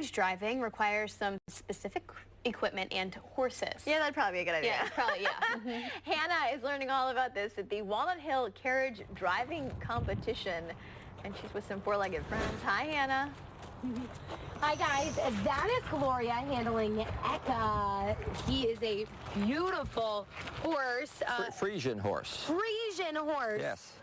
carriage driving requires some specific equipment and horses. Yeah, that'd probably be a good idea. Yeah, probably, yeah. Hannah is learning all about this at the Walnut Hill Carriage driving competition, and she's with some four-legged friends. Hi, Hannah. Hi guys, that is Gloria handling Eka. He is a beautiful horse. Frisian horse. Frisian horse. Yes.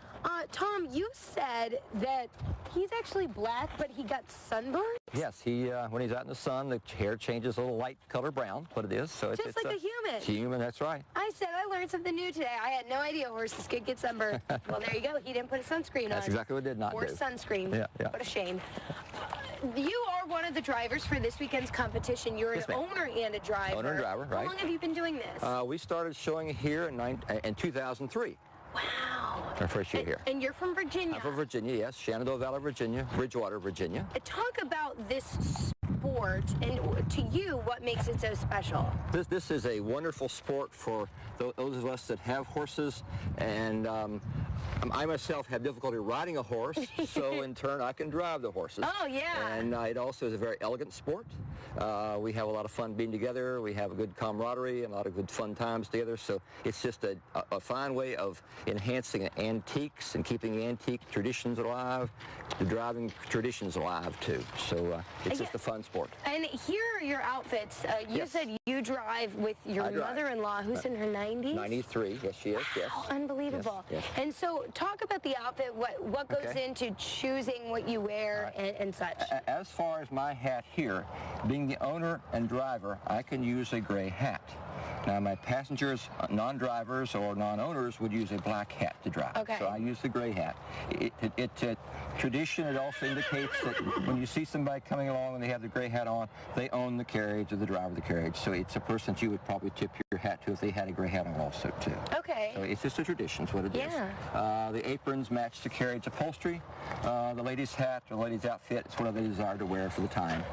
Tom, you said that he's actually black, but he got sunburned? Yes, he when he's out in the sun, the hair changes a little light color brown, what it is. So Just like a human. Human, that's right. I said I learned something new today. I had no idea horses could get sunburned. Well, there you go. He didn't put a sunscreen on. That's exactly what it did not or do. Or sunscreen. Yeah. What a shame. You are one of the drivers for this weekend's competition. You're an owner and a driver. Owner and driver, right. How long have you been doing this? We started showing here in 2003. Wow. Our first year here. And you're from Virginia. I'm from Virginia, yes. Shenandoah Valley, Virginia. Bridgewater, Virginia. Talk about this sport, and to you, what makes it so special? This is a wonderful sport for those of us that have horses, and I myself have difficulty riding a horse, so in turn I can drive the horses. Oh, yeah. And it also is a very elegant sport. We have a lot of fun being together. We have a good camaraderie and a lot of good fun times together, so it's just a fine way of enhancing antiques and keeping the antique traditions alive, the driving traditions alive too. So it's just a fun sport. And here are your outfits. You Yes. said you drive with your mother-in-law, who's in her 90s? 93, yes she is, yes. Wow, unbelievable. Yes. And so talk about the outfit, what goes into choosing what you wear and such. As far as my hat here, being the owner and driver, I can use a gray hat. Now my passengers, non-drivers or non-owners, would use a black hat to drive. Okay. So I use the gray hat. It's a tradition. It also indicates that when you see somebody coming along and they have the gray hat on, they own the carriage or the driver of the carriage. So it's a person that you would probably tip your hat to if they had a gray hat on also too. Okay. So it's just a tradition, is what it is. The aprons match the carriage upholstery. The lady's hat or the lady's outfit is what they desire to wear for the time.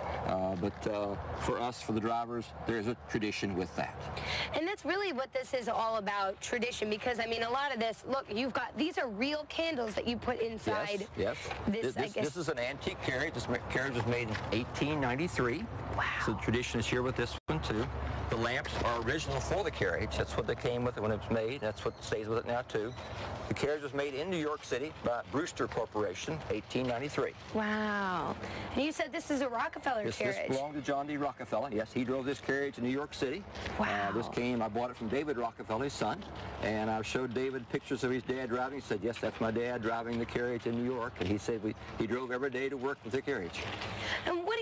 But for us, for the drivers, there's a tradition with that. And that's really what this is all about, tradition, because I mean a lot of this, look, you've got, these are real candles that you put inside. Yes. This is an antique carriage. This carriage was made in 1893. Wow. So the tradition is here with this one too. The lamps are original for the carriage. That's what they came with it when it was made. That's what stays with it now too. The carriage was made in New York City by Brewster Corporation, 1893. Wow. And you said this is a Rockefeller carriage. This belonged to John D. Rockefeller. Yes, he drove this carriage in New York City. Wow. I bought it from David Rockefeller, his son, and I showed David pictures of his dad driving. He said, yes, that's my dad driving the carriage in New York. And he said he drove every day to work with the carriage. And why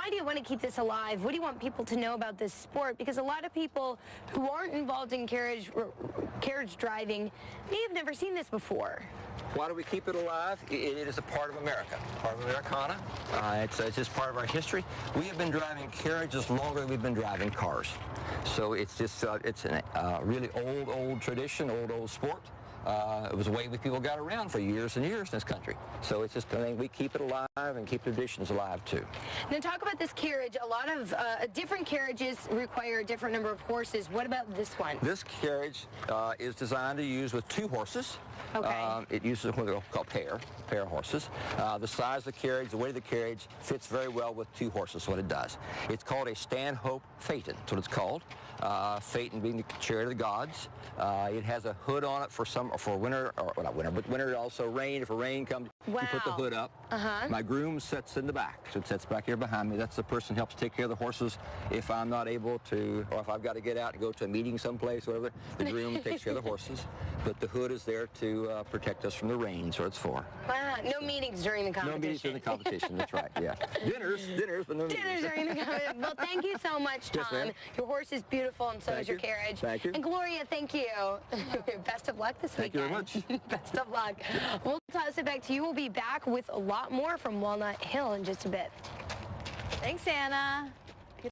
do you want to keep this alive? What do you want people to know about this sport? Because a lot of people who aren't involved in carriage driving may have never seen this before. Why do we keep it alive? It is a part of America, part of Americana. It's just part of our history. We have been driving carriages longer than we've been driving cars. So it's just, it's a really old tradition, old sport. It was a way people got around for years and years in this country. So it's just, I think we keep it alive and keep traditions alive too. Now talk about this carriage. A lot of different carriages require a different number of horses. What about this one? This carriage is designed to use with 2 horses. Okay. It uses what they're called pair horses. The size of the carriage, the weight of the carriage fits very well with 2 horses, what it does. It's called a Stanhope Phaeton, that's what it's called. Phaeton being the chariot of the gods. It has a hood on it for winter, or well, not winter, but winter also rain. If a rain comes, you put the hood up. My groom sits in the back, so it sits back here behind me. That's the person who helps take care of the horses. If I'm not able to, or if I've got to get out and go to a meeting someplace, whatever, the groom takes care of the horses. But the hood is there to protect us from the rain, so it's for. Wow, no meetings during the competition. No meetings during the competition, that's right, yeah. Dinners, but no meetings. Dinners during the competition. Well, thank you so much, Tom. Yes, your horse is beautiful, and so is your carriage. Thank you. And Gloria, thank you. Best of luck this weekend. Thank you very much. Best of luck. We'll toss it back to you. We'll be back with a lot more from Walnut Hill in just a bit. Thanks, Anna.